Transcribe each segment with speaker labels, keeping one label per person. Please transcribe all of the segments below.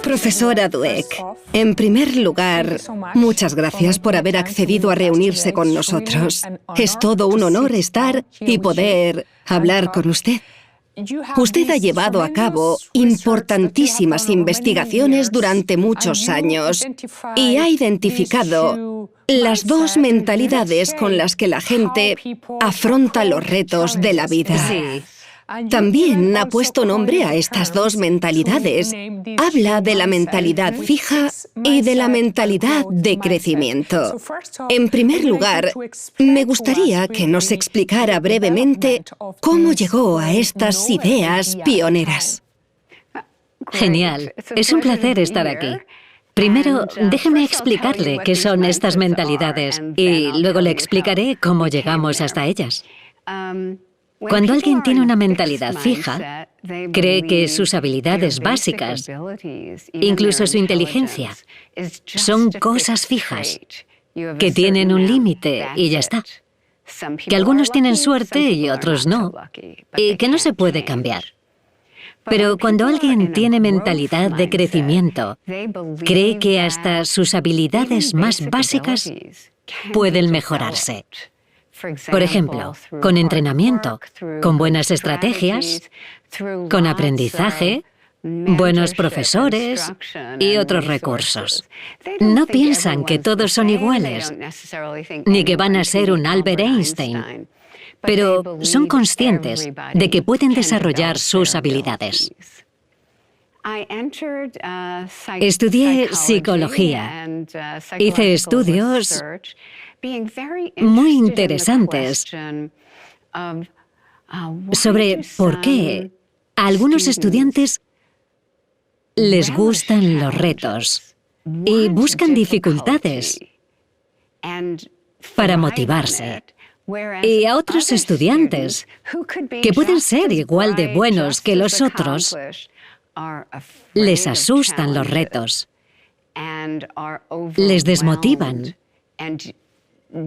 Speaker 1: Profesora Dweck, en primer lugar, muchas gracias por haber accedido a reunirse con nosotros. Es todo un honor estar y poder hablar con usted. Usted ha llevado a cabo importantísimas investigaciones durante muchos años y ha identificado las dos mentalidades con las que la gente afronta los retos de la vida.
Speaker 2: Sí.
Speaker 1: También ha puesto nombre a estas dos mentalidades. Habla de la mentalidad fija y de la mentalidad de crecimiento. En primer lugar, me gustaría que nos explicara brevemente cómo llegó a estas ideas pioneras.
Speaker 2: Genial. Es un placer estar aquí. Primero, déjeme explicarle qué son estas mentalidades y luego le explicaré cómo llegamos hasta ellas. Cuando alguien tiene una mentalidad fija, cree que sus habilidades básicas, incluso su inteligencia, son cosas fijas, que tienen un límite y ya está. Que algunos tienen suerte y otros no, y que no se puede cambiar. Pero cuando alguien tiene mentalidad de crecimiento, cree que hasta sus habilidades más básicas pueden mejorarse. Por ejemplo, con entrenamiento, con buenas estrategias, con aprendizaje, buenos profesores y otros recursos. No piensan que todos son iguales, ni que van a ser un Albert Einstein, pero son conscientes de que pueden desarrollar sus habilidades. Estudié psicología. Hice estudios muy interesantes sobre por qué a algunos estudiantes les gustan los retos y buscan dificultades para motivarse. Y a otros estudiantes, que pueden ser igual de buenos que los otros, les asustan los retos, les desmotivan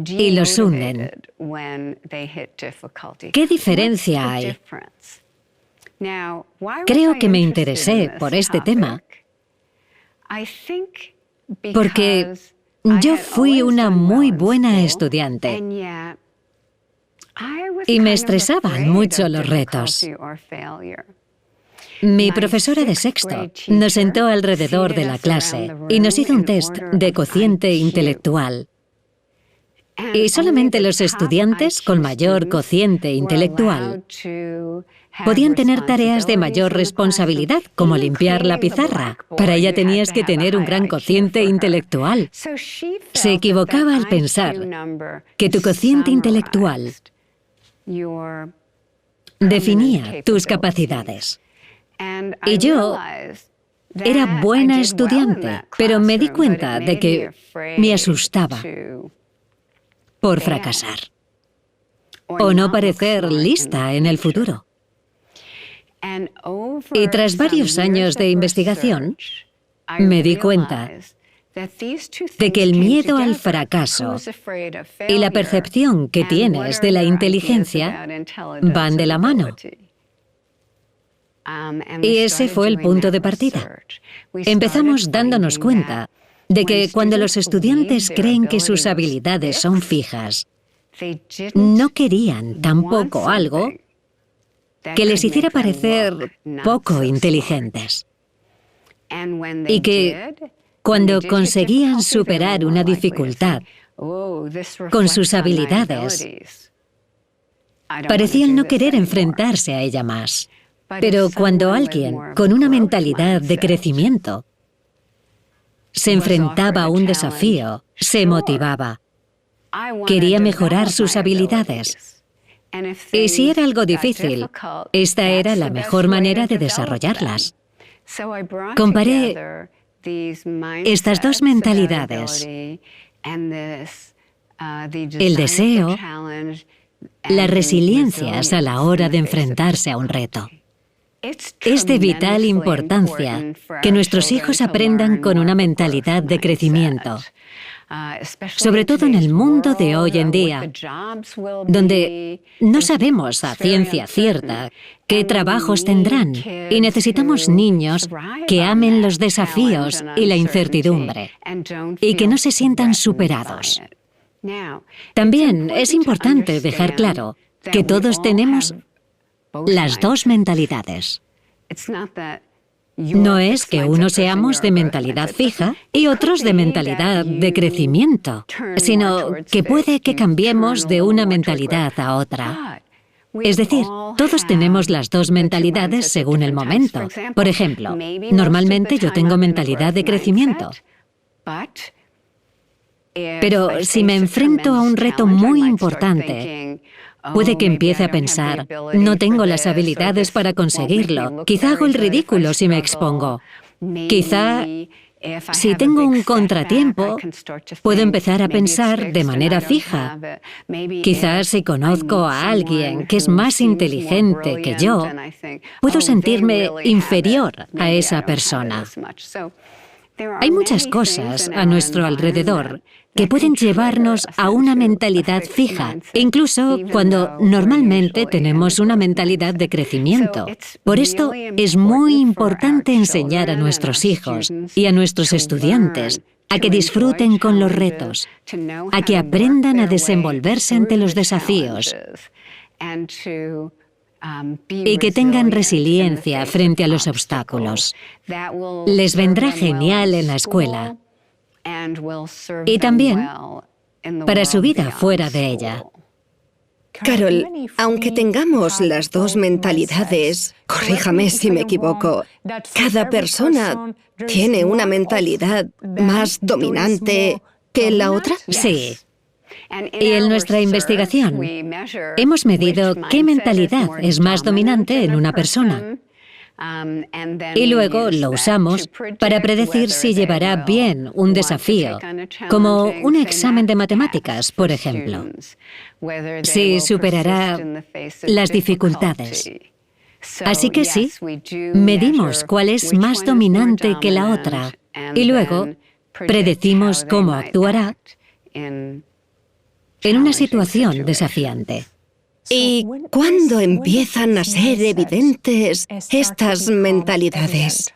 Speaker 2: y los hunden. ¿Qué diferencia hay? Creo que me interesé por este tema porque yo fui una muy buena estudiante y me estresaban mucho los retos. Mi profesora de sexto nos sentó alrededor de la clase y nos hizo un test de cociente intelectual. Y solamente los estudiantes con mayor cociente intelectual podían tener tareas de mayor responsabilidad, como limpiar la pizarra. Para ella tenías que tener un gran cociente intelectual. Se equivocaba al pensar que tu cociente intelectual definía tus capacidades. Y yo era buena estudiante, pero me di cuenta de que me asustaba por fracasar o no parecer lista en el futuro. Y tras varios años de investigación, me di cuenta de que el miedo al fracaso y la percepción que tienes de la inteligencia van de la mano. Y ese fue el punto de partida. Empezamos dándonos cuenta de que cuando los estudiantes creen que sus habilidades son fijas, no querían tampoco algo que les hiciera parecer poco inteligentes. Y que cuando conseguían superar una dificultad con sus habilidades, parecían no querer enfrentarse a ella más. Pero cuando alguien con una mentalidad de crecimiento se enfrentaba a un desafío, se motivaba, quería mejorar sus habilidades. Y si era algo difícil, esta era la mejor manera de desarrollarlas. Comparé estas dos mentalidades, el deseo, las resiliencias a la hora de enfrentarse a un reto. Es de vital importancia que nuestros hijos aprendan con una mentalidad de crecimiento. sobre todo en el mundo de hoy en día, donde no sabemos a ciencia cierta qué trabajos tendrán y necesitamos niños que amen los desafíos y la incertidumbre y que no se sientan superados. También es importante dejar claro que todos tenemos las dos mentalidades. No es que unos seamos de mentalidad fija y otros de mentalidad de crecimiento, sino que puede que cambiemos de una mentalidad a otra. Es decir, todos tenemos las dos mentalidades según el momento. Por ejemplo, normalmente yo tengo mentalidad de crecimiento. Pero si me enfrento a un reto muy importante, puede que empiece a pensar, no tengo las habilidades para conseguirlo, quizá hago el ridículo si me expongo. Quizá, si tengo un contratiempo, puedo empezar a pensar de manera fija. Quizás si conozco a alguien que es más inteligente que yo, puedo sentirme inferior a esa persona. Hay muchas cosas a nuestro alrededor que pueden llevarnos a una mentalidad fija, incluso cuando normalmente tenemos una mentalidad de crecimiento. Por esto es muy importante enseñar a nuestros hijos y a nuestros estudiantes a que disfruten con los retos, a que aprendan a desenvolverse ante los desafíos y que tengan resiliencia frente a los obstáculos. Les vendrá genial en la escuela y también para su vida fuera de ella.
Speaker 1: Carol, aunque tengamos las dos mentalidades, corríjame si me equivoco, cada persona tiene una mentalidad más dominante que la otra.
Speaker 2: Sí. Y en nuestra investigación hemos medido qué mentalidad es más dominante en una persona. Y luego lo usamos para predecir si llevará bien un desafío, como un examen de matemáticas, por ejemplo. Si superará las dificultades. Así que sí, medimos cuál es más dominante que la otra y luego predecimos cómo actuará en una situación desafiante.
Speaker 1: ¿Y cuándo empiezan a ser evidentes estas mentalidades?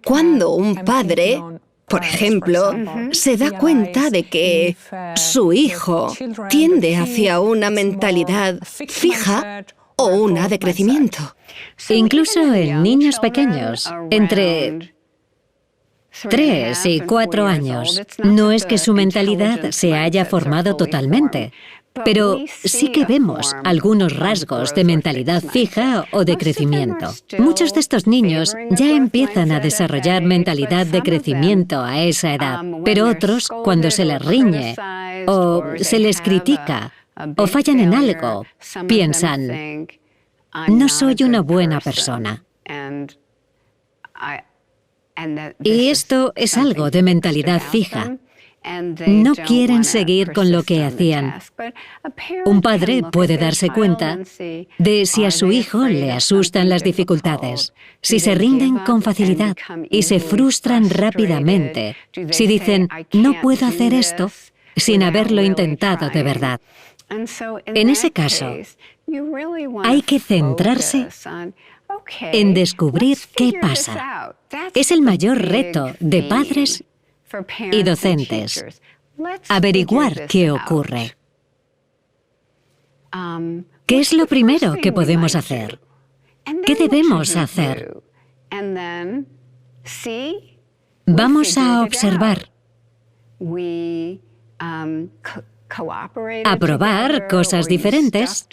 Speaker 1: Cuando un padre, por ejemplo, se da cuenta de que su hijo tiende hacia una mentalidad fija o una de crecimiento.
Speaker 2: Incluso en niños pequeños, entre 3 y 4 años, no es que su mentalidad se haya formado totalmente, pero sí que vemos algunos rasgos de mentalidad fija o de crecimiento. Muchos de estos niños ya empiezan a desarrollar mentalidad de crecimiento a esa edad, pero otros, cuando se les riñe o se les critica o fallan en algo, piensan, no soy una buena persona. Y esto es algo de mentalidad fija. No quieren seguir con lo que hacían. Un padre puede darse cuenta de si a su hijo le asustan las dificultades, si se rinden con facilidad y se frustran rápidamente, si dicen, no puedo hacer esto sin haberlo intentado de verdad. En ese caso, hay que centrarse en descubrir qué pasa. Es el mayor reto de padres y docentes, averiguar qué ocurre. ¿Qué es lo primero que podemos hacer? ¿Qué debemos hacer? Vamos a observar, a probar cosas diferentes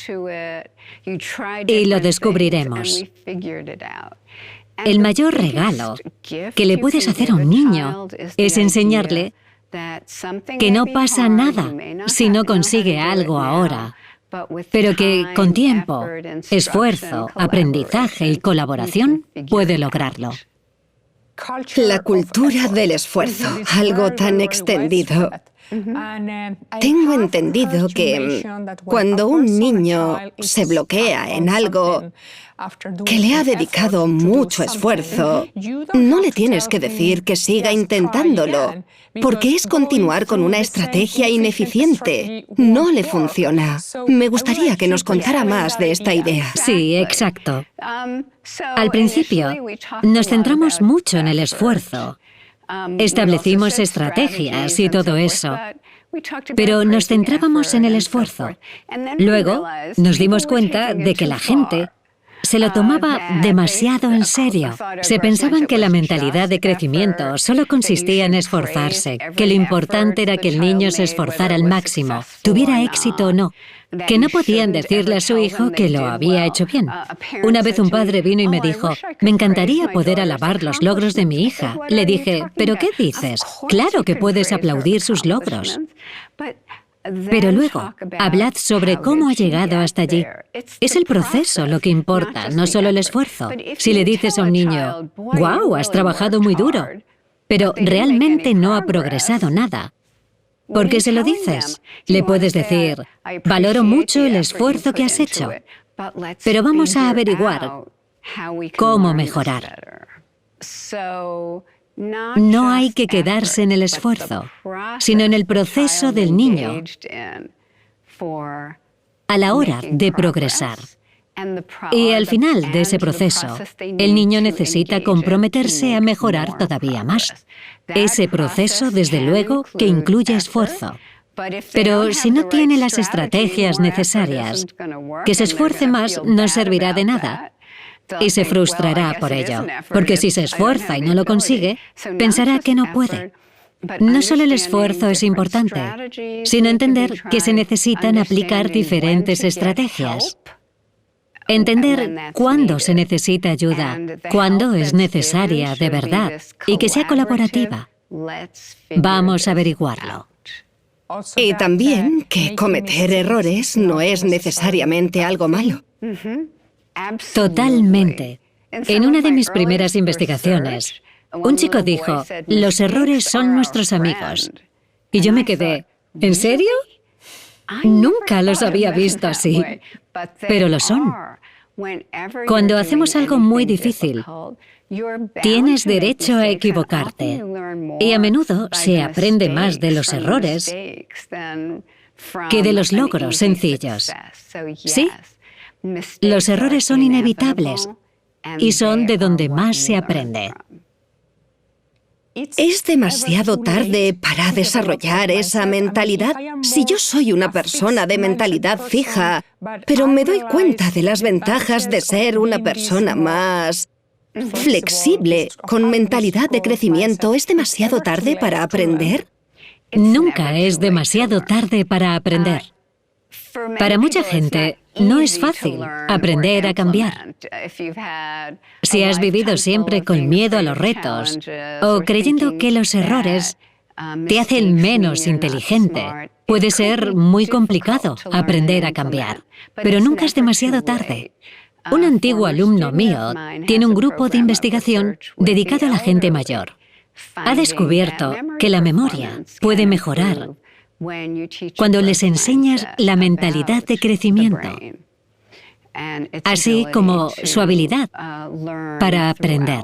Speaker 2: y lo descubriremos. El mayor regalo que le puedes hacer a un niño es enseñarle que no pasa nada si no consigue algo ahora, pero que con tiempo, esfuerzo, aprendizaje y colaboración puede lograrlo.
Speaker 1: La cultura del esfuerzo, algo tan extendido. Tengo entendido que cuando un niño se bloquea en algo que le ha dedicado mucho esfuerzo, no le tienes que decir que siga intentándolo, porque es continuar con una estrategia ineficiente. No le funciona. Me gustaría que nos contara más de esta idea.
Speaker 2: Sí, exacto. Al principio, nos centramos mucho en el esfuerzo. Establecimos estrategias y todo eso, pero nos centrábamos en el esfuerzo. Luego, nos dimos cuenta de que la gente se lo tomaba demasiado en serio. Se pensaban que la mentalidad de crecimiento solo consistía en esforzarse, que lo importante era que el niño se esforzara al máximo, tuviera éxito o no, que no podían decirle a su hijo que lo había hecho bien. Una vez un padre vino y me dijo, me encantaría poder alabar los logros de mi hija. Le dije, ¿pero qué dices? Claro que puedes aplaudir sus logros. Pero luego, hablad sobre cómo ha llegado hasta allí. Es el proceso lo que importa, no solo el esfuerzo. Si le dices a un niño, «Guau, has trabajado muy duro», pero realmente no ha progresado nada, ¿por qué se lo dices? Le puedes decir, «Valoro mucho el esfuerzo que has hecho, pero vamos a averiguar cómo mejorar». No hay que quedarse en el esfuerzo, sino en el proceso del niño a la hora de progresar. Y al final de ese proceso, el niño necesita comprometerse a mejorar todavía más. Ese proceso, desde luego, que incluye esfuerzo. Pero si no tiene las estrategias necesarias, que se esfuerce más no servirá de nada. Y se frustrará por ello, porque si se esfuerza y no lo consigue, pensará que no puede. No solo el esfuerzo es importante, sino entender que se necesitan aplicar diferentes estrategias. Entender cuándo se necesita ayuda, cuándo es necesaria de verdad y que sea colaborativa. Vamos a averiguarlo.
Speaker 1: Y también que cometer errores no es necesariamente algo malo.
Speaker 2: Totalmente. En una de mis primeras investigaciones, un chico dijo, los errores son nuestros amigos. Y yo me quedé, ¿en serio? Nunca los había visto así, pero lo son. Cuando hacemos algo muy difícil, tienes derecho a equivocarte. Y a menudo se aprende más de los errores que de los logros sencillos. Sí, los errores son inevitables y son de donde más se aprende.
Speaker 1: ¿Es demasiado tarde para desarrollar esa mentalidad? Si yo soy una persona de mentalidad fija, pero me doy cuenta de las ventajas de ser una persona más flexible, con mentalidad de crecimiento, ¿es demasiado tarde para aprender?
Speaker 2: Nunca es demasiado tarde para aprender. Para mucha gente, no es fácil aprender a cambiar. Si has vivido siempre con miedo a los retos o creyendo que los errores te hacen menos inteligente, puede ser muy complicado aprender a cambiar. Pero nunca es demasiado tarde. Un antiguo alumno mío tiene un grupo de investigación dedicado a la gente mayor. Ha descubierto que la memoria puede mejorar cuando les enseñas la mentalidad de crecimiento, así como su habilidad para aprender.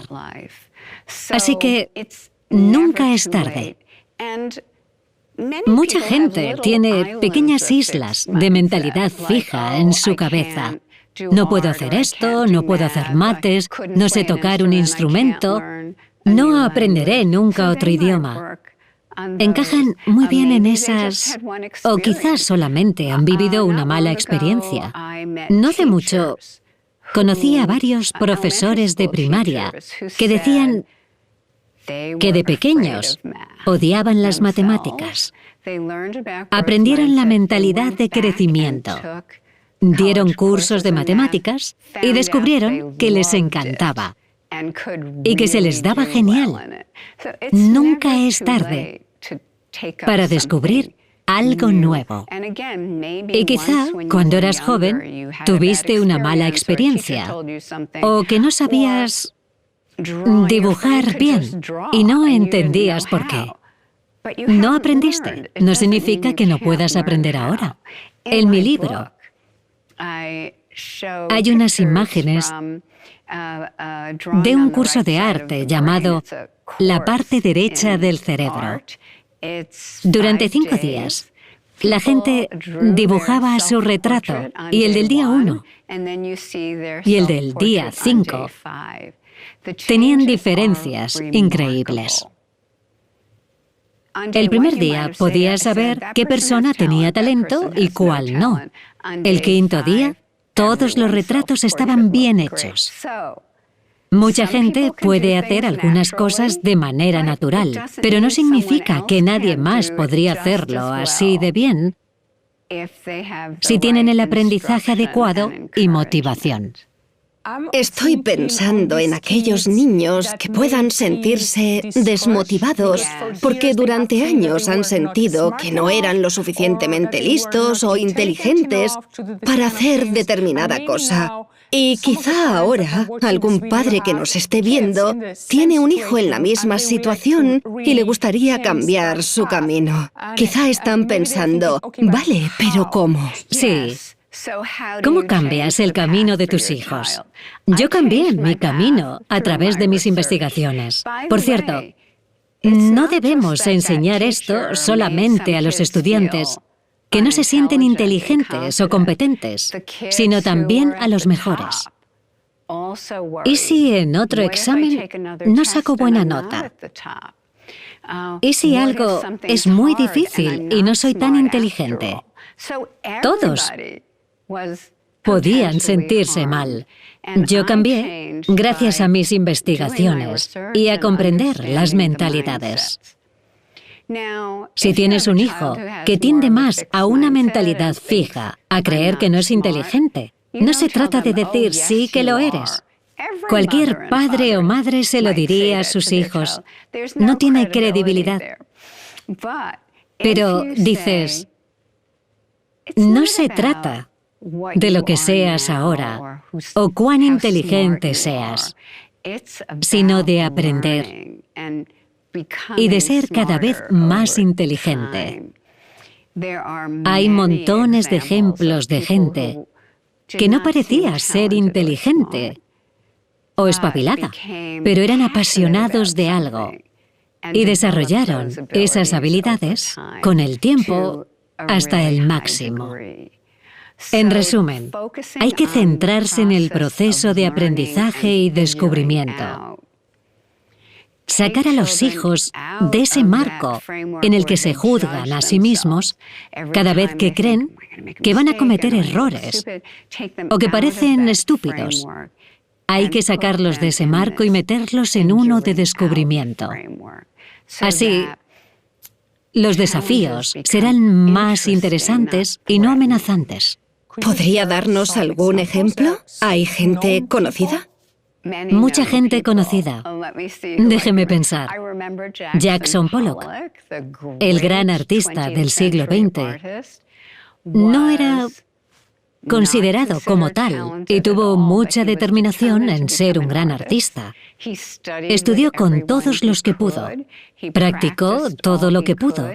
Speaker 2: Así que nunca es tarde. Mucha gente tiene pequeñas islas de mentalidad fija en su cabeza. No puedo hacer esto, no puedo hacer mates, no sé tocar un instrumento, no aprenderé nunca otro idioma. Encajan muy bien en esas, o quizás solamente han vivido una mala experiencia. No hace mucho, conocí a varios profesores de primaria que decían que de pequeños odiaban las matemáticas. Aprendieron la mentalidad de crecimiento. Dieron cursos de matemáticas y descubrieron que les encantaba y que se les daba genial. Nunca es tarde para descubrir algo nuevo. Y quizá, cuando eras joven, tuviste una mala experiencia o que no sabías dibujar bien y no entendías por qué. No aprendiste. No significa que no puedas aprender ahora. En mi libro hay unas imágenes de un curso de arte llamado La parte derecha del cerebro. Durante 5 días, la gente dibujaba su retrato, y el del día 1 y el del día 5 tenían diferencias increíbles. El primer día podías saber qué persona tenía talento y cuál no. El quinto día, todos los retratos estaban bien hechos. Mucha gente puede hacer algunas cosas de manera natural, pero no significa que nadie más podría hacerlo así de bien si tienen el aprendizaje adecuado y motivación.
Speaker 1: Estoy pensando en aquellos niños que puedan sentirse desmotivados porque durante años han sentido que no eran lo suficientemente listos o inteligentes para hacer determinada cosa. Y quizá ahora algún padre que nos esté viendo tiene un hijo en la misma situación y le gustaría cambiar su camino. Quizá están pensando, vale, pero ¿cómo?
Speaker 2: Sí. ¿Cómo cambias el camino de tus hijos? Yo cambié mi camino a través de mis investigaciones. Por cierto, no debemos enseñar esto solamente a los estudiantes que no se sienten inteligentes o competentes, sino también a los mejores. ¿Y si en otro examen no saco buena nota? ¿Y si algo es muy difícil y no soy tan inteligente? Todos podían sentirse mal. Yo cambié gracias a mis investigaciones y a comprender las mentalidades. Si tienes un hijo que tiende más a una mentalidad fija, a creer que no es inteligente, no se trata de decir sí que lo eres. Cualquier padre o madre se lo diría a sus hijos. No tiene credibilidad. Pero dices, no se trata de lo que seas ahora o cuán inteligente seas, sino de aprender y de ser cada vez más inteligente. Hay montones de ejemplos de gente que no parecía ser inteligente o espabilada, pero eran apasionados de algo y desarrollaron esas habilidades con el tiempo hasta el máximo. En resumen, hay que centrarse en el proceso de aprendizaje y descubrimiento. Sacar a los hijos de ese marco en el que se juzgan a sí mismos cada vez que creen que van a cometer errores o que parecen estúpidos. Hay que sacarlos de ese marco y meterlos en uno de descubrimiento. Así, los desafíos serán más interesantes y no amenazantes.
Speaker 1: ¿Podría darnos algún ejemplo? ¿Hay gente conocida?
Speaker 2: Mucha gente conocida. Déjeme pensar. Jackson Pollock, el gran artista del siglo XX, no era considerado como tal y tuvo mucha determinación en ser un gran artista. Estudió con todos los que pudo, practicó todo lo que pudo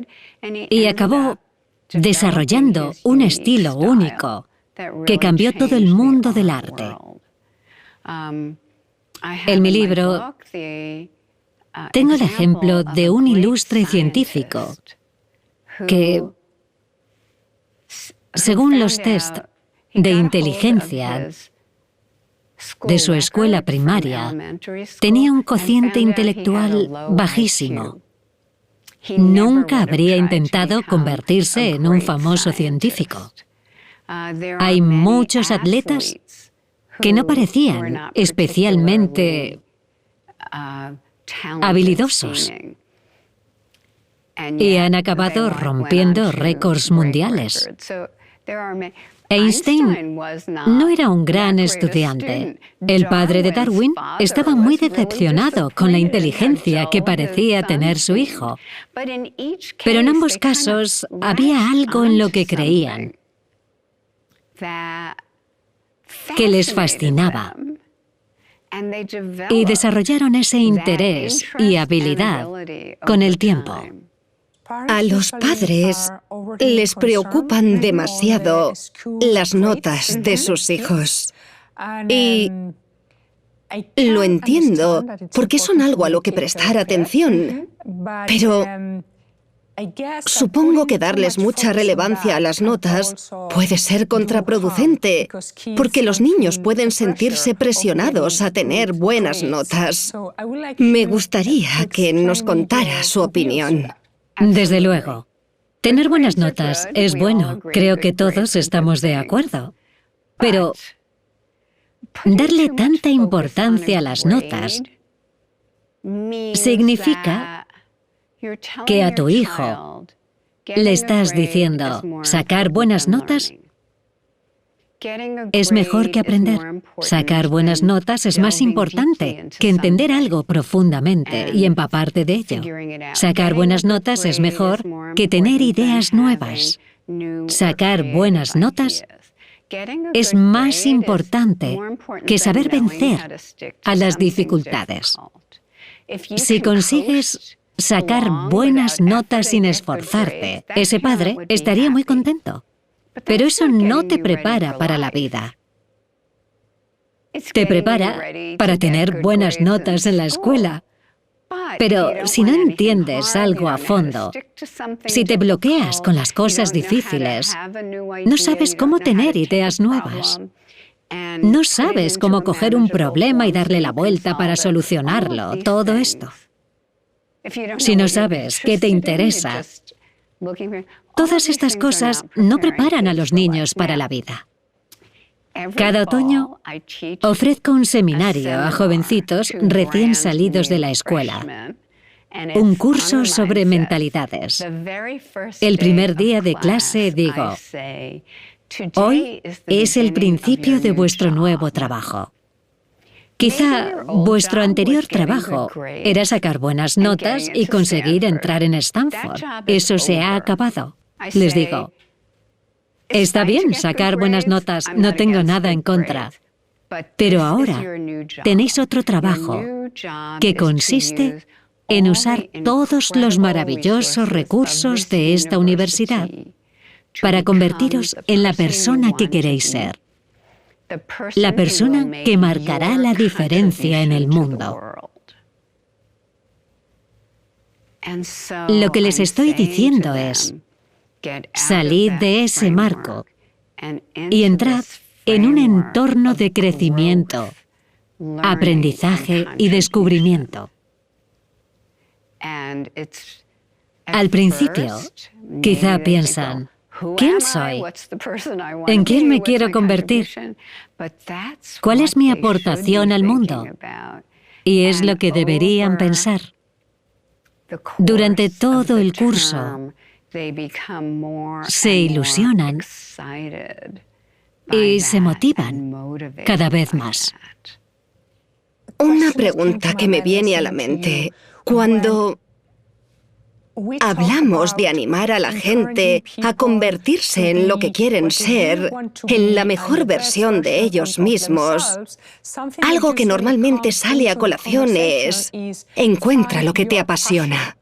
Speaker 2: y acabó desarrollando un estilo único que cambió todo el mundo del arte. En mi libro tengo el ejemplo de un ilustre científico que, según los test de inteligencia de su escuela primaria, tenía un cociente intelectual bajísimo. Nunca habría intentado convertirse en un famoso científico. Hay muchos atletas que no parecían especialmente habilidosos y han acabado rompiendo récords mundiales. Einstein no era un gran estudiante. El padre de Darwin estaba muy decepcionado con la inteligencia que parecía tener su hijo. Pero en ambos casos había algo en lo que creían, que les fascinaba. Y desarrollaron ese interés y habilidad con el tiempo.
Speaker 1: A los padres les preocupan demasiado las notas de sus hijos. Y lo entiendo, porque son algo a lo que prestar atención. Pero supongo que darles mucha relevancia a las notas puede ser contraproducente, porque los niños pueden sentirse presionados a tener buenas notas. Me gustaría que nos contara su opinión.
Speaker 2: Desde luego. Tener buenas notas es bueno. Creo que todos estamos de acuerdo. Pero darle tanta importancia a las notas significa que a tu hijo le estás diciendo, sacar buenas notas es mejor que aprender. Sacar buenas notas es más importante que entender algo profundamente y empaparte de ello. Sacar buenas notas es mejor que tener ideas nuevas. Sacar buenas notas es más importante que saber vencer a las dificultades. Si consigues sacar buenas notas sin esforzarte, ese padre estaría muy contento. Pero eso no te prepara para la vida. Te prepara para tener buenas notas en la escuela. Pero si no entiendes algo a fondo, si te bloqueas con las cosas difíciles, no sabes cómo tener ideas nuevas. No sabes cómo coger un problema y darle la vuelta para solucionarlo, todo esto. Si no sabes qué te interesa, todas estas cosas no preparan a los niños para la vida. Cada otoño ofrezco un seminario a jovencitos recién salidos de la escuela, un curso sobre mentalidades. El primer día de clase digo, hoy es el principio de vuestro nuevo trabajo. Quizá vuestro anterior trabajo era sacar buenas notas y conseguir entrar en Stanford. Eso se ha acabado. Les digo, está bien sacar buenas notas, no tengo nada en contra. Pero ahora tenéis otro trabajo que consiste en usar todos los maravillosos recursos de esta universidad para convertiros en la persona que queréis ser. La persona que marcará la diferencia en el mundo. Lo que les estoy diciendo es, salid de ese marco y entrad en un entorno de crecimiento, aprendizaje y descubrimiento. Al principio, quizá piensan, ¿quién soy? ¿En quién me quiero convertir? ¿Cuál es mi aportación al mundo? Y es lo que deberían pensar. Durante todo el curso, se ilusionan y se motivan cada vez más.
Speaker 1: Una pregunta que me viene a la mente. Cuando hablamos de animar a la gente a convertirse en lo que quieren ser, en la mejor versión de ellos mismos, algo que normalmente sale a colación es, encuentra lo que te apasiona.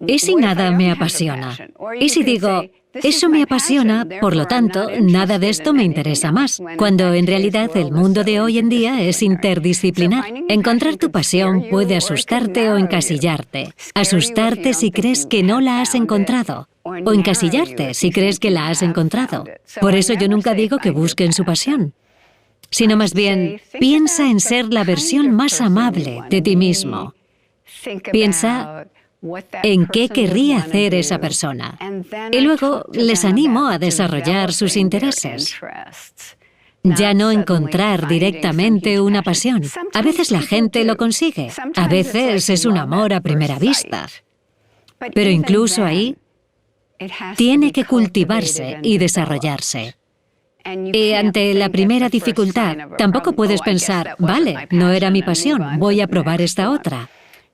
Speaker 2: ¿Y si nada me apasiona? ¿Y si digo, eso me apasiona, por lo tanto, nada de esto me interesa más? Cuando en realidad el mundo de hoy en día es interdisciplinar. Encontrar tu pasión puede asustarte o encasillarte. Asustarte si crees que no la has encontrado. O encasillarte si crees que la has encontrado. Por eso yo nunca digo que busquen su pasión, sino más bien, piensa en ser la versión más amable de ti mismo. Piensa en qué querría hacer esa persona. Y luego les animo a desarrollar sus intereses. Ya no encontrar directamente una pasión. A veces la gente lo consigue. A veces es un amor a primera vista. Pero incluso ahí, tiene que cultivarse y desarrollarse. Y ante la primera dificultad, tampoco puedes pensar, vale, no era mi pasión, voy a probar esta otra.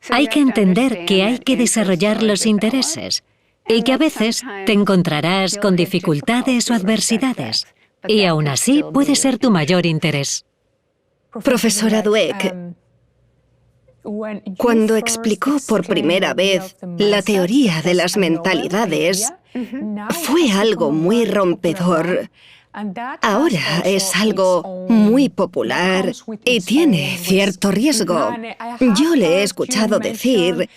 Speaker 2: Hay que entender que hay que desarrollar los intereses y que a veces te encontrarás con dificultades o adversidades. Y aún así puede ser tu mayor interés.
Speaker 1: Profesora Dweck, Cuando explicó por primera vez la teoría de las mentalidades, fue algo muy rompedor. Ahora es algo muy popular y tiene cierto riesgo. Yo le he escuchado decir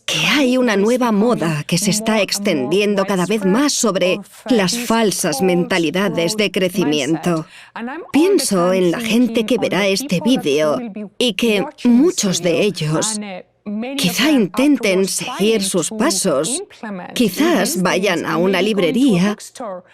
Speaker 1: que hay una nueva moda que se está extendiendo cada vez más sobre las falsas mentalidades de crecimiento. Pienso en la gente que verá este vídeo y que muchos de ellos quizá intenten seguir sus pasos. Quizás vayan a una librería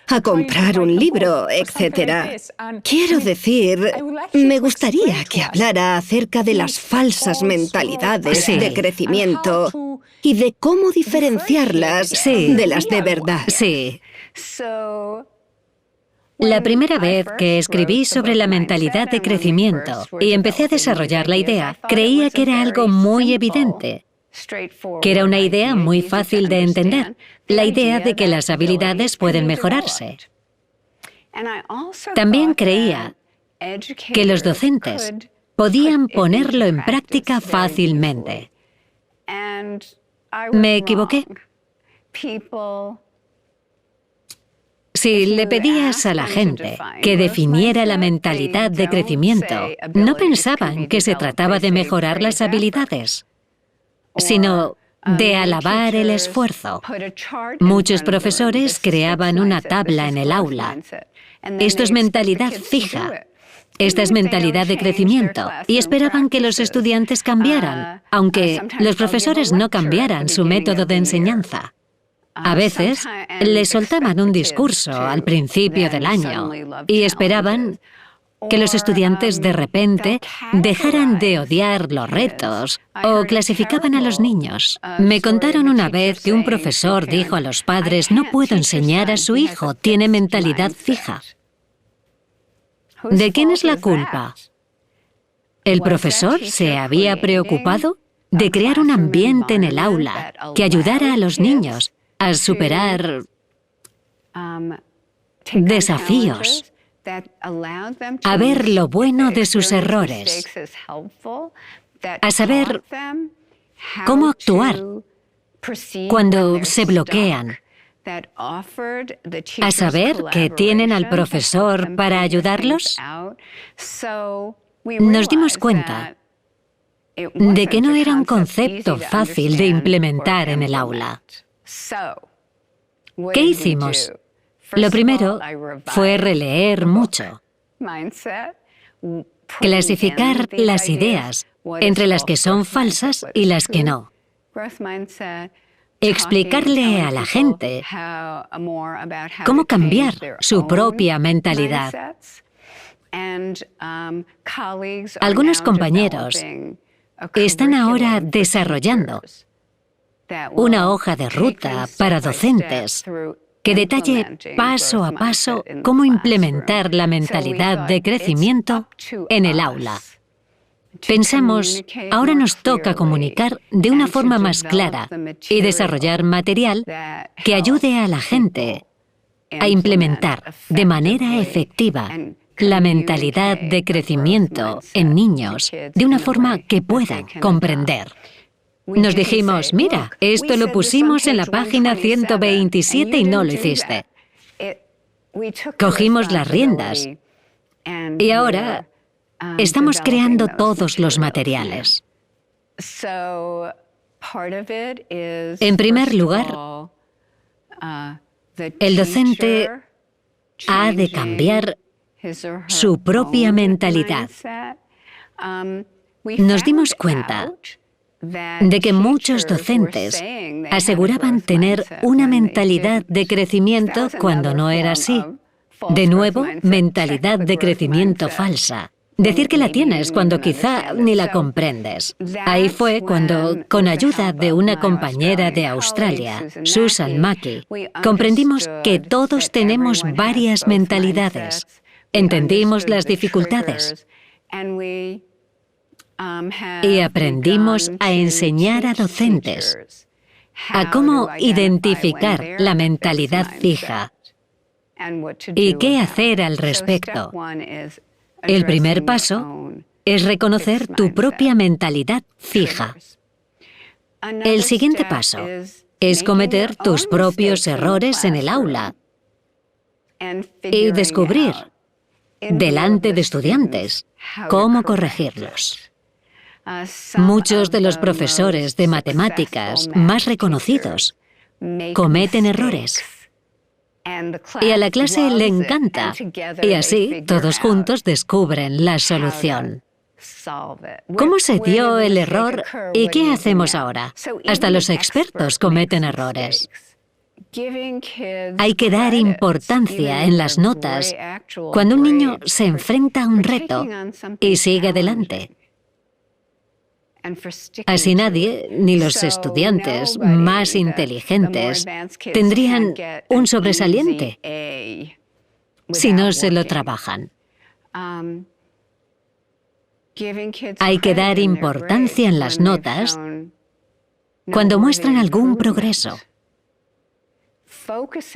Speaker 1: a comprar un libro, etc. Quiero decir, me gustaría que hablara acerca de las falsas mentalidades de crecimiento y de cómo diferenciarlas de las de verdad.
Speaker 2: Sí. La primera vez que escribí sobre la mentalidad de crecimiento y empecé a desarrollar la idea, creía que era algo muy evidente, que era una idea muy fácil de entender, la idea de que las habilidades pueden mejorarse. También creía que los docentes podían ponerlo en práctica fácilmente. Me equivoqué. Si le pedías a la gente que definiera la mentalidad de crecimiento, no pensaban que se trataba de mejorar las habilidades, sino de alabar el esfuerzo. Muchos profesores creaban una tabla en el aula. Esto es mentalidad fija. Esta es mentalidad de crecimiento y esperaban que los estudiantes cambiaran, aunque los profesores no cambiaran su método de enseñanza. A veces le soltaban un discurso al principio del año y esperaban que los estudiantes de repente dejaran de odiar los retos o clasificaban a los niños. Me contaron una vez que un profesor dijo a los padres: no puedo enseñar a su hijo, tiene mentalidad fija. ¿De quién es la culpa? ¿El profesor se había preocupado de crear un ambiente en el aula que ayudara a los niños a superar desafíos, a ver lo bueno de sus errores, a saber cómo actuar cuando se bloquean, a saber que tienen al profesor para ayudarlos? Nos dimos cuenta de que no era un concepto fácil de implementar en el aula. ¿Qué hicimos? Lo primero fue releer mucho, clasificar las ideas entre las que son falsas y las que no, explicarle a la gente cómo cambiar su propia mentalidad. Algunos compañeros están ahora desarrollando una hoja de ruta para docentes que detalle paso a paso cómo implementar la mentalidad de crecimiento en el aula. Pensamos, ahora nos toca comunicar de una forma más clara y desarrollar material que ayude a la gente a implementar de manera efectiva la mentalidad de crecimiento en niños de una forma que puedan comprender. Nos dijimos: mira, esto lo pusimos en la página 127 y no lo hiciste. Cogimos las riendas y ahora estamos creando todos los materiales. En primer lugar, el docente ha de cambiar su propia mentalidad. Nos dimos cuenta de que muchos docentes aseguraban tener una mentalidad de crecimiento cuando no era así. De nuevo, mentalidad de crecimiento falsa. Decir que la tienes cuando quizá ni la comprendes. Ahí fue cuando, con ayuda de una compañera de Australia, Susan Mackey, comprendimos que todos tenemos varias mentalidades. Entendimos las dificultades y aprendimos a enseñar a docentes a cómo identificar la mentalidad fija y qué hacer al respecto. El primer paso es reconocer tu propia mentalidad fija. El siguiente paso es cometer tus propios errores en el aula y descubrir, delante de estudiantes, cómo corregirlos. Muchos de los profesores de matemáticas más reconocidos cometen errores. Y a la clase le encanta. Y así, todos juntos descubren la solución. ¿Cómo se dio el error y qué hacemos ahora? Hasta los expertos cometen errores. Hay que dar importancia en las notas cuando un niño se enfrenta a un reto y sigue adelante. Así nadie, ni los estudiantes más inteligentes, tendrían un sobresaliente si no se lo trabajan. Hay que dar importancia en las notas cuando muestran algún progreso.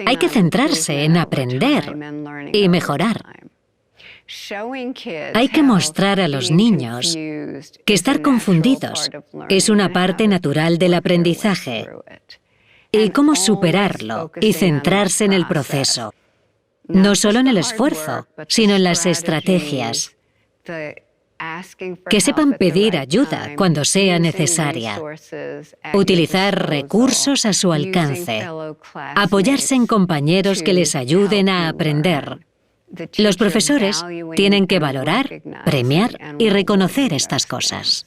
Speaker 2: Hay que centrarse en aprender y mejorar. Hay que mostrar a los niños que estar confundidos es una parte natural del aprendizaje y cómo superarlo y centrarse en el proceso, no solo en el esfuerzo, sino en las estrategias. Que sepan pedir ayuda cuando sea necesaria, utilizar recursos a su alcance, apoyarse en compañeros que les ayuden a aprender. Los profesores tienen que valorar, premiar y reconocer estas cosas.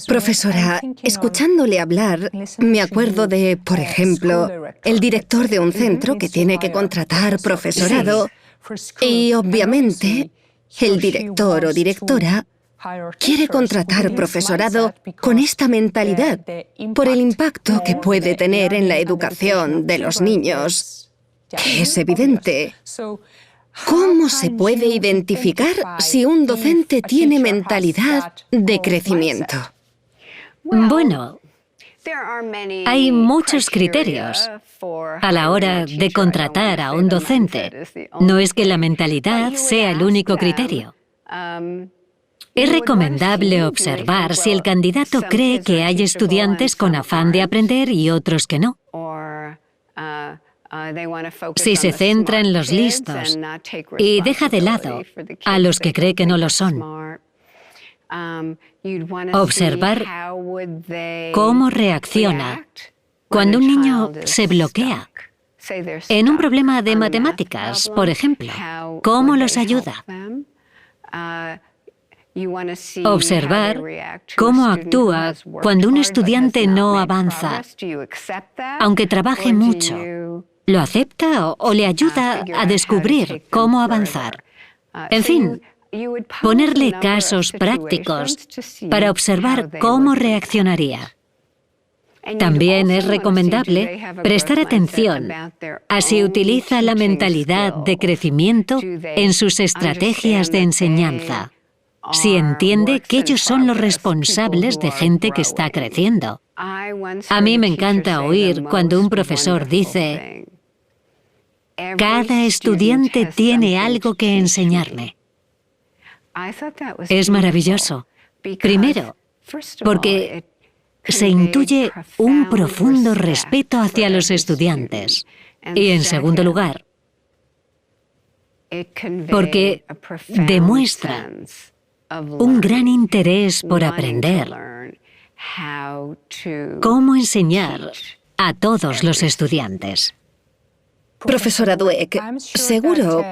Speaker 1: Profesora, escuchándole hablar, me acuerdo de, por ejemplo, el director de un centro que tiene que contratar profesorado y, obviamente, el director o directora quiere contratar profesorado con esta mentalidad por el impacto que puede tener en la educación de los niños, que es evidente. ¿Cómo se puede identificar si un docente tiene mentalidad de crecimiento?
Speaker 2: Bueno, hay muchos criterios a la hora de contratar a un docente. No es que la mentalidad sea el único criterio. Es recomendable observar si el candidato cree que hay estudiantes con afán de aprender y otros que no. Si se centra en los listos y deja de lado a los que cree que no lo son. Observar cómo reacciona cuando un niño se bloquea en un problema de matemáticas, por ejemplo. ¿Cómo los ayuda? Observar cómo actúa cuando un estudiante no avanza, aunque trabaje mucho. ¿Lo acepta o le ayuda a descubrir cómo avanzar? En fin, ponerle casos prácticos para observar cómo reaccionaría. También es recomendable prestar atención a si utiliza la mentalidad de crecimiento en sus estrategias de enseñanza, si entiende que ellos son los responsables de gente que está creciendo. A mí me encanta oír cuando un profesor dice: cada estudiante tiene algo que enseñarme. Es maravilloso. Primero, porque se intuye un profundo respeto hacia los estudiantes. Y en segundo lugar, porque demuestra un gran interés por aprender cómo enseñar a todos los estudiantes.
Speaker 1: Profesora Dweck, seguro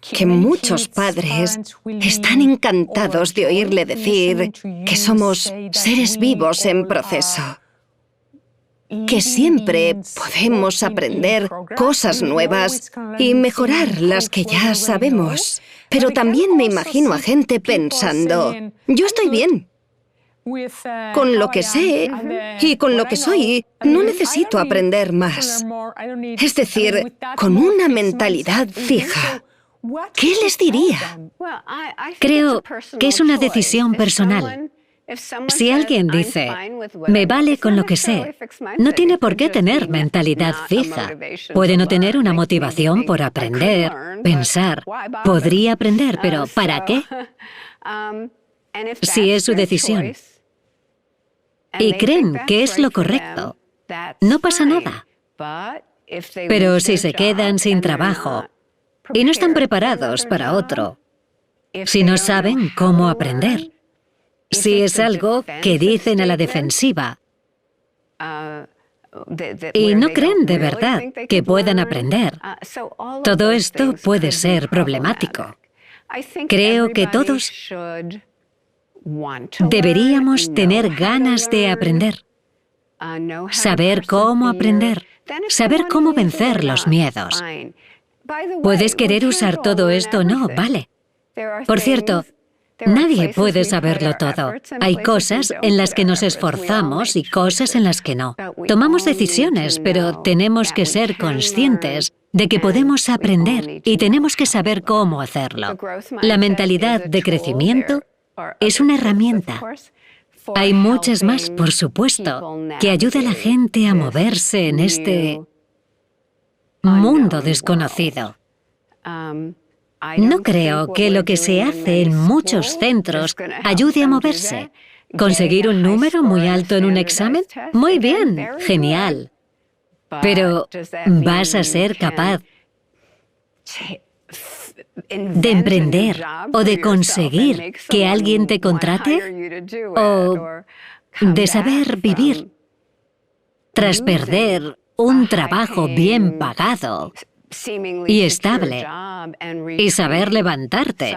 Speaker 1: que muchos padres están encantados de oírle decir que somos seres vivos en proceso, que siempre podemos aprender cosas nuevas y mejorar las que ya sabemos. Pero también me imagino a gente pensando: yo estoy bien. Con lo que sé y con lo que soy, no necesito aprender más. Es decir, con una mentalidad fija. ¿Qué les diría?
Speaker 2: Creo que es una decisión personal. Si alguien dice, me vale con lo que sé, no tiene por qué tener mentalidad fija. Puede no tener una motivación por aprender, pensar. Podría aprender, pero ¿para qué? Si es su decisión y creen que es lo correcto, no pasa nada. Pero si se quedan sin trabajo y no están preparados para otro, si no saben cómo aprender, si es algo que dicen a la defensiva y no creen de verdad que puedan aprender, todo esto puede ser problemático. Creo que todos deberíamos tener ganas de aprender, saber cómo aprender, saber cómo vencer los miedos. Puedes querer usar todo esto o no, vale. Por cierto, nadie puede saberlo todo. Hay cosas en las que nos esforzamos y cosas en las que no. Tomamos decisiones, pero tenemos que ser conscientes de que podemos aprender y tenemos que saber cómo hacerlo. La mentalidad de crecimiento es una herramienta. Hay muchas más, por supuesto, que ayuda a la gente a moverse en este mundo desconocido. No creo que lo que se hace en muchos centros ayude a moverse. ¿Conseguir un número muy alto en un examen? Muy bien, genial. Pero ¿vas a ser capaz de emprender o de conseguir que alguien te contrate? ¿O de saber vivir tras perder un trabajo bien pagado y estable y saber levantarte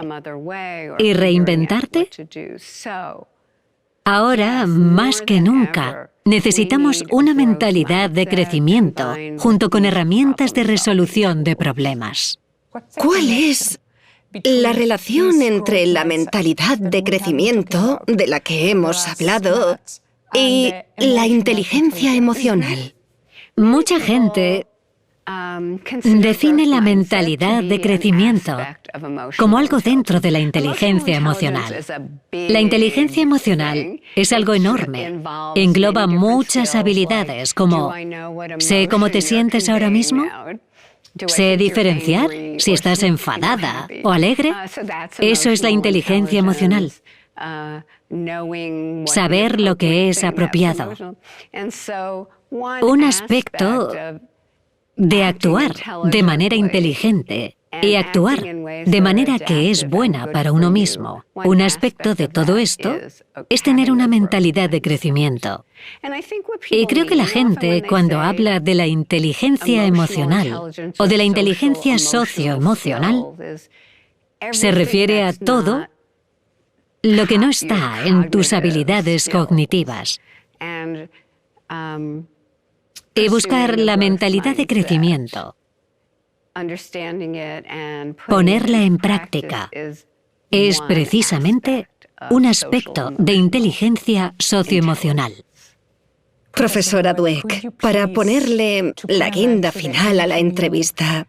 Speaker 2: y reinventarte? Ahora, más que nunca, necesitamos una mentalidad de crecimiento junto con herramientas de resolución de problemas.
Speaker 1: ¿Cuál es la relación entre la mentalidad de crecimiento, de la que hemos hablado, y la inteligencia emocional?
Speaker 2: Mucha gente define la mentalidad de crecimiento como algo dentro de la inteligencia emocional. La inteligencia emocional es algo enorme. Engloba muchas habilidades como ¿sé cómo te sientes ahora mismo? ¿Sé diferenciar si estás enfadada o alegre? Eso es la inteligencia emocional. Saber lo que es apropiado. Un aspecto de actuar de manera inteligente y actuar de manera que es buena para uno mismo. Un aspecto de todo esto es tener una mentalidad de crecimiento. Y creo que la gente, cuando habla de la inteligencia emocional o de la inteligencia socioemocional, se refiere a todo lo que no está en tus habilidades cognitivas. Y buscar la mentalidad de crecimiento, ponerla en práctica, es precisamente un aspecto de inteligencia socioemocional.
Speaker 1: Profesora Dweck, para ponerle la guinda final a la entrevista,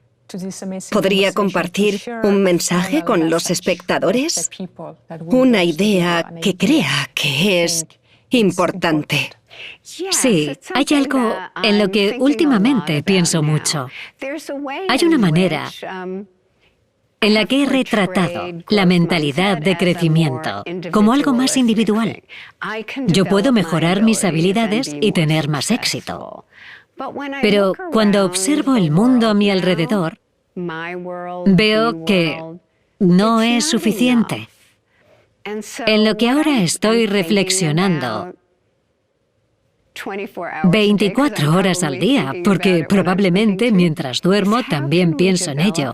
Speaker 1: ¿podría compartir un mensaje con los espectadores? Una idea que crea que es importante.
Speaker 2: Sí, hay algo en lo que últimamente pienso mucho. Hay una manera en la que he retratado la mentalidad de crecimiento como algo más individual. Yo puedo mejorar mis habilidades y tener más éxito. Pero cuando observo el mundo a mi alrededor, veo que no es suficiente. En lo que ahora estoy reflexionando 24 horas al día, porque probablemente mientras duermo también pienso en ello.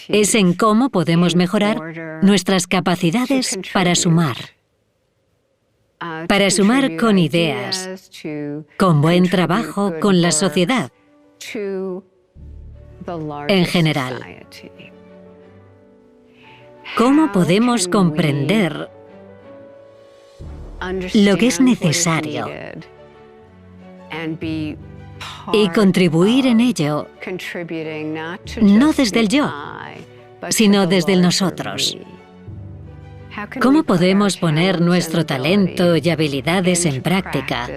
Speaker 2: Es en cómo podemos mejorar nuestras capacidades para sumar con ideas, con buen trabajo, con la sociedad en general. ¿Cómo podemos comprender lo que es necesario y contribuir en ello, no desde el yo, sino desde el nosotros? ¿Cómo podemos poner nuestro talento y habilidades en práctica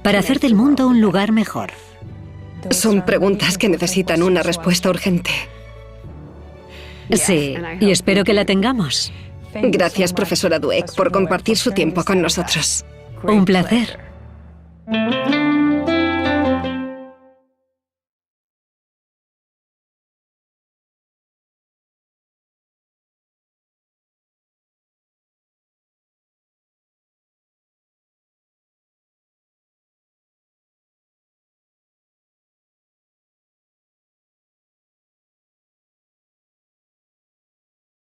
Speaker 2: para hacer del mundo un lugar mejor?
Speaker 1: Son preguntas que necesitan una respuesta urgente.
Speaker 2: Sí, y espero que la tengamos.
Speaker 1: Gracias, profesora Dweck, por compartir su tiempo con nosotros.
Speaker 2: Un placer.